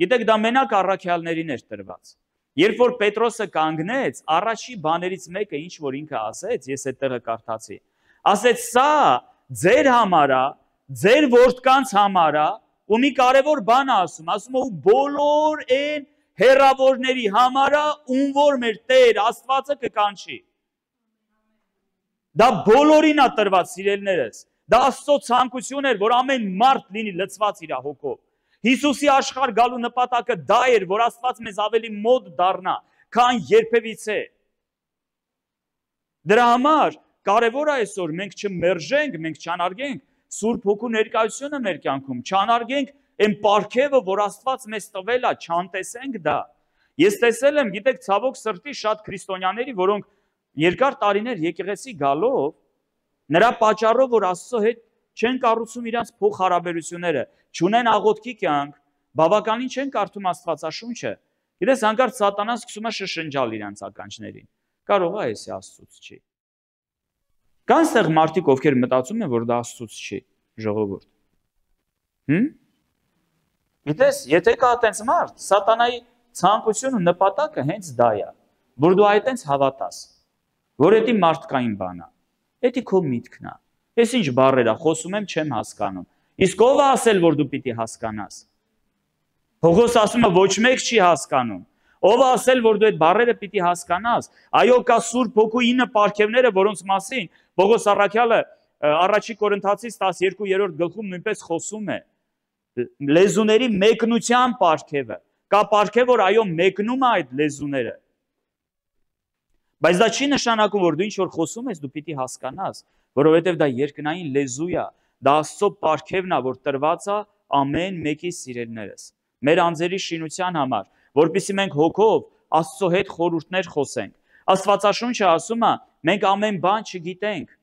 գիտեք, դա մենակ առաքյալներին էր տրված։ Երբ որ Պետրոսը կանգնեց, առաջի բաներից մեկը, ինչ որ ինքը ասեց, ես այդ տեղը կարդացի, ասեց, սա ձեր համար է, ձեր որդկանց համար է, ու մի կարևոր բան է ասում ու բոլոր այն հեռավորների համար է, ում որ մեր Տեր Աստվածը կկանչի։ Դա բոլորին է տրված, սիրելիներս։ Դա Աստծո ցանկություն էր, որ ամեն մարդ լինի լցված իր հոգով։ Հիսուսի աշխարհ գալու նպատակը դա էր, որ Աստված մեզ ավելի մոտ դառնա, քան երբևիցե։ Դրա համար կարևոր է այսօր մենք չմերժենք, մենք չանարգենք Սուրբ Հոգու ներկայությունը մեր կյանքում, չանարգենք այն պարգևը, որ Աստված մեզ տվել է, չանտեսենք դա։ Ես տեսել եմ, գիտեք, ցավոք սրտի շատ քրիստոնյաների, որոնք երկար տարիներ եկեղեցի գալով, նրա պատճառով, որ Աստծո հետ չեն կառուցում իրենց փոխհարաբերությունները, չունեն աղոթքի կյանք, բավականին չեն կարդում Աստվածաշունչը։ Գիտես, հանկարծ սատանան սկսում է շշնջալ իրենց ականջներին։ Կարող է էսի Աստծուց չի։ Կան ստեղ մարդիկ, ովքեր մտածում են, որ դա Աստծուց չի, ժողովուրդ։ Գիտես, եթե կա այդպես մարդ, սատանայի ցանկությունը նպատակը հենց դա է, որ դու այդպես հավատաս, որ դա մարդկային բան է, դա քո միտքն է։ Ես ինչ բառեր է խոսում եմ, չեմ հասկանում։ Իսկ ով է ասել, որ դու պիտի հասկանաս։ Պողոս ասում է, ոչ մեկ չի հասկանում։ Ով է ասել, որ դու այդ բառերը պիտի հասկանաս։ Այո, կա Սուրբ Հոգու 9 պարգևները, որոնց մասին Պողոս առաքյալը Առաջի Կորինթացիս 12-րդ գլխում նույնպես խոսում է։ Լեզուների մեկնության պարգևը։ Կա պարգև, որ այո, մեկնում է այդ լեզուները։ Բայց դա չի նշանակում, որ դու ինչ որ խոսում ես, դու պիտի հասկանաս, որովհետև դա երկնային լեզու է, դա Աստծո պարգևն է, որ տրված է ամեն մեկի սիրելիներս։ Մեր անձերի շինության համար, որպեսզի մենք հոգով Աստծո հետ խորհուրդներ խոսենք։ Աստվածաշունչը ասում է, մենք ամեն բան չգիտենք։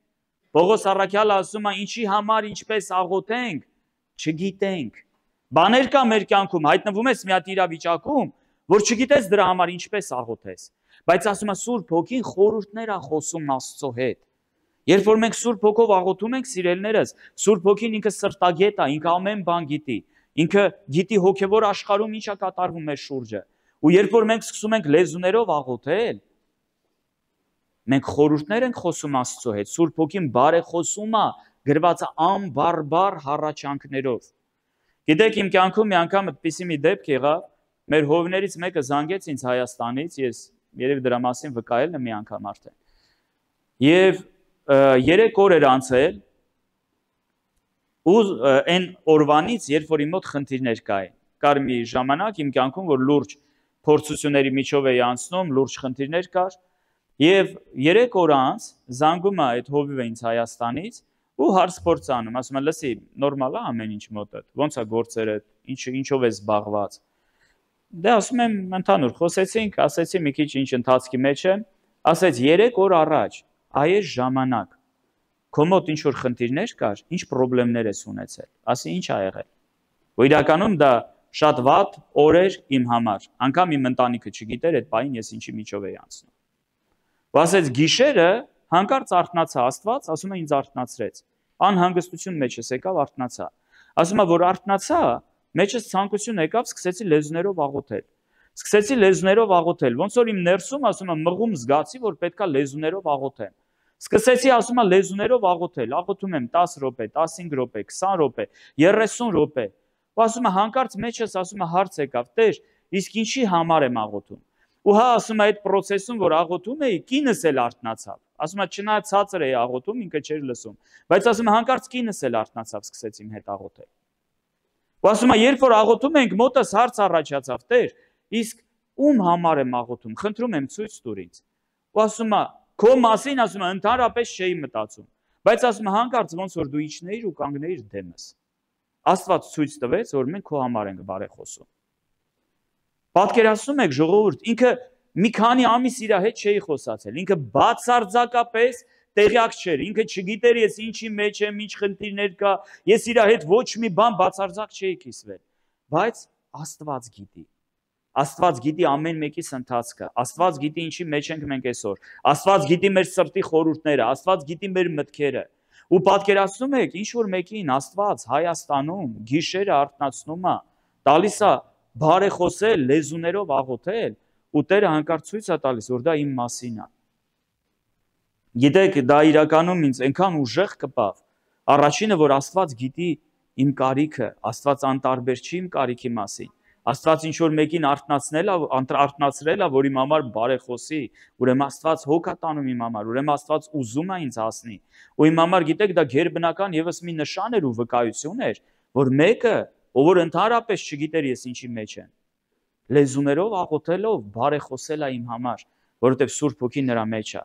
Պողոս առաքյալը ասում է, ինչի համար ինչպես աղոթենք, չգիտենք։ Բաներ կա մեր կյանքում, հայտնվում ես մի հատ իրավիճակում, որ չգիտես դրա համար ինչպես աղոթես։ Բայց ասում է Սուրբ Հոգին խորհուրդներ է խոսում Աստծո հետ։ Երբ որ մենք Սուրբ Հոգով աղոթում ենք, սիրելիներս, Սուրբ Հոգին ինքը սրտագետ է, ինքը ամեն բան գիտի։ Ինքը գիտի հոգևոր աշխարհում ինչ է կատարվում մեր շուրջը։ Ու երբ որ մենք սկսում ենք լեզուներով աղոթել, մենք խորհուրդներ ենք խոսում Աստծո հետ։ Սուրբ Հոգին բարեխոսում է, գրված է անբարբար հառաչանքներով։ Գիտեք, իմ կյանքում մի անգամ այդպիսի մի դեպք եղավ, մեր հովներից մեկը զանգեց ինձ Հայաստանից, ես երևի դրա մասին վկայել եմ մի անգամ արդեն։ Եվ 3 օր էր անցել, ու այն օրվանից, երբ որ իմ մոտ խնդիրներ կային, կար մի ժամանակ իմ կյանքում, որ լուրջ փորձությունների միջով էի անցնում, լուրջ խնդիրներ կար, եւ 3 օր անց զանգում է այդ հովիվը ինձ Հայաստանից ու հարց-փորձ անում, ասում է, լսի, նորմալ է ամեն ինչ մոտդ, ոնց է գործերդ, ինչով ես զբաղված։ Դե ասում եմ, ընդհանուր խոսեցինք, ասեցի մի քիչ ինչ ընթացքի մեջ եմ, ասեց 3 օր առաջ, այս ժամանակ քո մոտ ինչ որ խնդիրներ կար, ինչ խնդիրներ ես ունեցել, ասի ինչ ա եղել։ Ու իրականում դա շատ վատ օր էր իմ համար, անգամ իմ ընտանիքը չգիտեր այդ պահին ես ինչի միջով էի անցնում։ Ու ասեց գիշերը հանկարծ արթնացա, Աստված ասում է ինձ արթնացրեց, անհանգստություն մեջս եկավ, արթնացա։ Ասում է, որ արթնացա, մեջս ցանկություն եկավ, սկսեցի լեզուներով աղոթել։ Սկսեցի լեզուներով աղոթել, ոնց որ իմ ներսում, ասում է, մղում զգացի, որ պետքա լեզուներով աղոթեմ։ Սկսեցի, ասում է, լեզուներով աղոթել, աղոթում եմ 10 րոպե, 15 րոպե, 20 րոպե, 30 րոպե։ Ու ասում է, հանկարծ մեջս, ասում է, հարց եկավ, Տեր, իսկ ինչի համար եմ աղոթում։ Ու հա, ասում է, այդ process-ում, որ աղոթում էի, կինս էլ արթնացավ։ Ասում է, չնայած ցածր էի աղոթում, ինքը չէր լսում, բայց ասում է, հանկարծ կինս էլ արթնացավ, սկսեց իմ հետ աղոթել։ Ու ասում է, երբ որ աղոթում ենք, մոտս հարց առաջացավ, Տեր, իսկ ում համար եմ աղոթում, խնդրում եմ ցույց տուր ինձ։ Ու ասում է, քո մասին, ասում է, ընդհանրապես չէի մտածում, բայց ասում է, հանկարծ ոնց որ դու իջնեիր ու կանգնեիր դեմս։ Աստված ցույց տվեց, որ մենք քո համար ենք բարեխոսում։ Պատկերացնում եք, ժողովուրդ, ինքը մի քանի ամիս իր հետ չէի խոսացել, ինքը բացարձակապես տեղյակ չէր, ինքը չգիտեր ես ինչի մեջ եմ, ինչ խնդիրներ կա, ես իր հետ ոչ մի բան բացարձակ չէի կիսվել, բայց Աստված գիտի։ Աստված գիտի ամեն մեկիս ընթացքը, Աստված գիտի ինչի մեջ ենք մենք այսօր, Աստված գիտի մեր սրտի խորհուրդները, Աստված գիտի մեր մտքերը։ Ու պատկերացնում եք, ինչ որ մեկին Աստված Հայաստանում գիշերը արթնացնում է, տալիս է բարեխոսել, լեզուներով աղոթել, ու Տերը հանկարծ ցույց է տալիս, որ դա իմ մասին է։ Գիտեք, դա իրականում ինձ այնքան ուժեղ կպավ։ Առաջինը, որ Աստված գիտի իմ կարիքը, Աստված անտարբեր չի իմ կարիքի մասին, Աստված ինչ որ մեկին արթնացրել է, որ իմ համար բարեխոսի, ուրեմն Աստված հոգ է տանում իմ համար, ուրեմն Աստված ուզում է ինձ հասնի։ Ու իմ համար գիտեք, դա գերբնական եւս մի նշան էր ու վկայություն էր, որ մեկը, ով որ ընդհանրապես չգիտեր ես ինչի մեջ եմ, լեզուներով աղոթելով բարեխոսել է իմ համար, որովհետև Սուրբ Հոգին նրա մեջ է։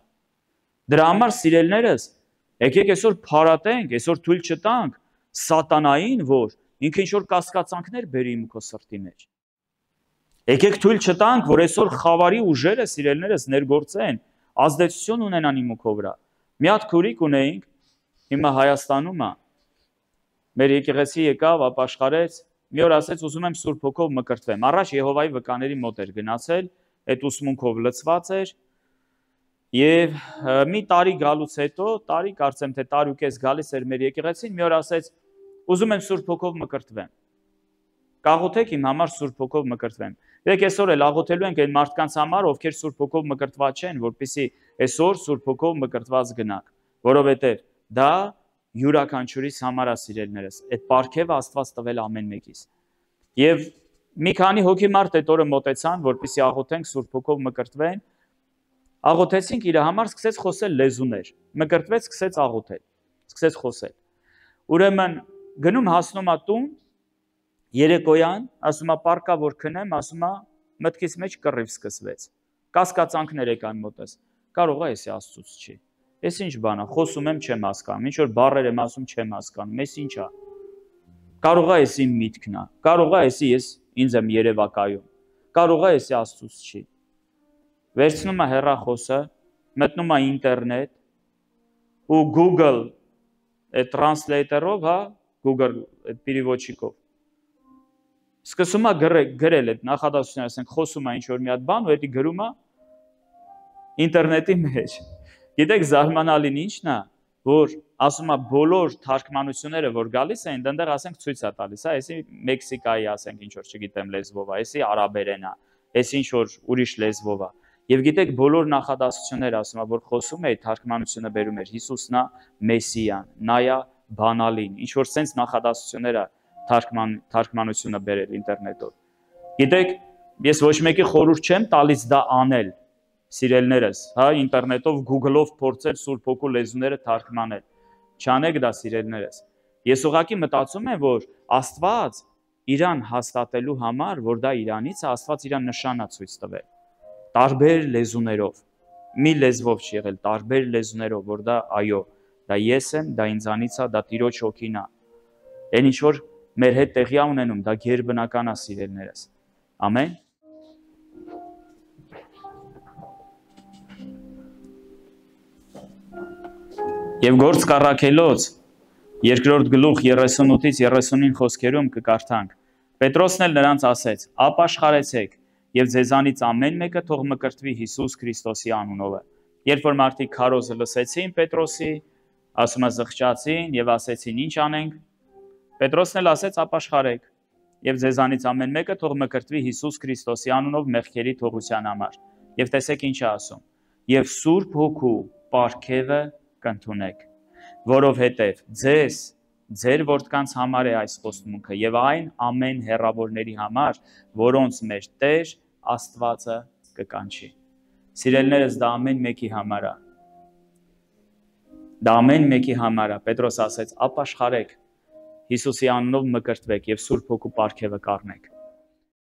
Դրա համար սիրելիներս, եկեք այսօր փարատենք, այսօր թույլ չտանք սատանային, որ ինքը ինչ որ կասկածանքներ բերի իմ քո սրտի մեջ։ Եկեք թույլ չտանք, որ այսօր խավարի ուժերը սիրելիներս ներգործեն, ազդեցություն ունենան իմ քո վրա։ Մի հատ քուրիկ ունեինք, հիմա Հայաստանում է, մեր եկեղեցի եկավ, ապաշխարեց, մի օր ասեց ուզում եմ Սուրբ Հոգով մկրտվեմ։ Առաջ Եհովայի վկաների մոտ էր գնացել, այդ ուսմունքով լցված էր, եւ մի տարի գալուց հետո, տարի կարծեմ թե տարի ու կես գալիս էր մեր եկեղեցին, մի օր ասեց ուզում եմ Սուրբ Հոգով մկրտվեմ։ Կաղոթեք իմ համար Սուրբ Հոգով մկրտվեմ։ Եկեք այսօր էլ աղոթելու ենք այն մարդկանց համար, ովքեր Սուրբ Հոգով մկրտված չեն, որպեսզի այսօր Սուրբ Հոգով մկրտված գնանք, որովհետեւ դա յուրաքանչյուրիս համար է սիրելիներս։ Այդ պարգևը Աստված տվել ամեն մեկիս։ Եվ մի քանի հոգի մարդ այդ օրը մոտեցան, որպեսզի աղոթենք Սուրբ Հոգով մկրտվեն։ Աղոթեցինք իր համար, սկսեց խոսել լեզուներ։ Մկրտվեց, սկսեց աղոթել, սկսեց խոսել։ Ուրեմն գնում հասնում ա տուն, երեկոյան, ասում ա պարկա որ քնեմ, ասում ա մտքից մեջ կռիվ սկսվեց։ Կասկածանքներ եկան մոտս։ Կարող է էսի Աստծուց չի։ Էս ինչ բան է, խոսում եմ չեմ հասկանում, ինչ որ բառեր եմ ասում չեմ հասկանում, էս ինչ է։ Կարող է էս իմ միտքն է, կարող է էսի ես ինձ եմ երևակայում, կարող է էսի Աստծուց չի։ Վերցնում է հեռախոսը, մտնում է ինտերնետ ու Google այդ translator-ով, հա, Google այդ переводчикով։ Սկսում է գրել այդ նախադասությունը, ասենք խոսում է ինչ որ մի հատ բան, ու դա գրում է ինտերնետի մեջ։ Գիտեք զարմանալին ինչն է, որ ասում է բոլոր թարգմանությունները, որ գալիս են, դեռ ասենք ցույց է տալիս, հա, էսի Մեքսիկայի, ասենք ինչ որ չգիտեմ լեզվով է, էսի արաբերեն է, էսի ինչ որ ուրիշ լեզվով է։ Եվ գիտեք բոլոր նախադասությունները ասում է, որ խոսում է, թարգմանությունը բերում էր Հիսուսն է Մեսիան, նա է բանալին, ինչ որ sense նախադասությունները թարգմանությունը բերել ինտերնետով։ Գիտեք, ես ոչ մեկի խորհուրդ չեմ տալիս դա անել, սիրելիներս, հա, ինտերնետով, Google-ով փորձել Սուրբ Հոգու լեզուները թարգմանել։ Չանեք դա, սիրելիներս։ Ես ուղղակի մտածում եմ, որ Աստված իրան հաստատելու համար, որ դա իրանից է, Աստված իրան նշան է ցույց տվել։ Տարբեր լեզուներով, մի լեզվով չի եղել, տարբեր լեզուներով, որ դա այո, դա ես եմ, դա ինձանից է, դա Տիրոջ հոգին է։ Այն ինչ որ մեր հետ տեղի է ունենում, դա գերբնական է, սիրելիներս։ Ամեն։ Եվ Գործ Կառաքելոց 2-րդ գլուխ 38-ից 39 խոսքերում կկարդանք. Պետրոսն էլ նրանց ասեց. ապաշխարեցեք եւ ձեզանից ամեն մեկը թող մկրտվի Հիսուս Քրիստոսի անունով։ Երբ որ մարդիկ քարոզը լսեցին Պետրոսի, ասում է զղջացին եւ ասեցին ինչ անենք։ Պետրոսն էլ ասեց ապաշխարեք եւ ձեզանից ամեն մեկը թող մկրտվի Հիսուս Քրիստոսի անունով մեղքերի թողության համար։ Եվ տեսեք ինչ է ասում. եւ Սուրբ Հոգու պարգևը կընդունեք, որովհետև ձեր որդկանց համար է այս խոստմունքը եւ այն ամեն հեռավորների համար, որոնց մեջ Տեր Աստվածը կկանչի։ Սիրելիներս, դա ամեն մեկի համար է։ Դա ամեն մեկի համար է։ Պետրոս ասեց. ապաշխարեք, Հիսուսի անունով մկրտվեք եւ Սուրբ Հոգու պարգևը կառնեք։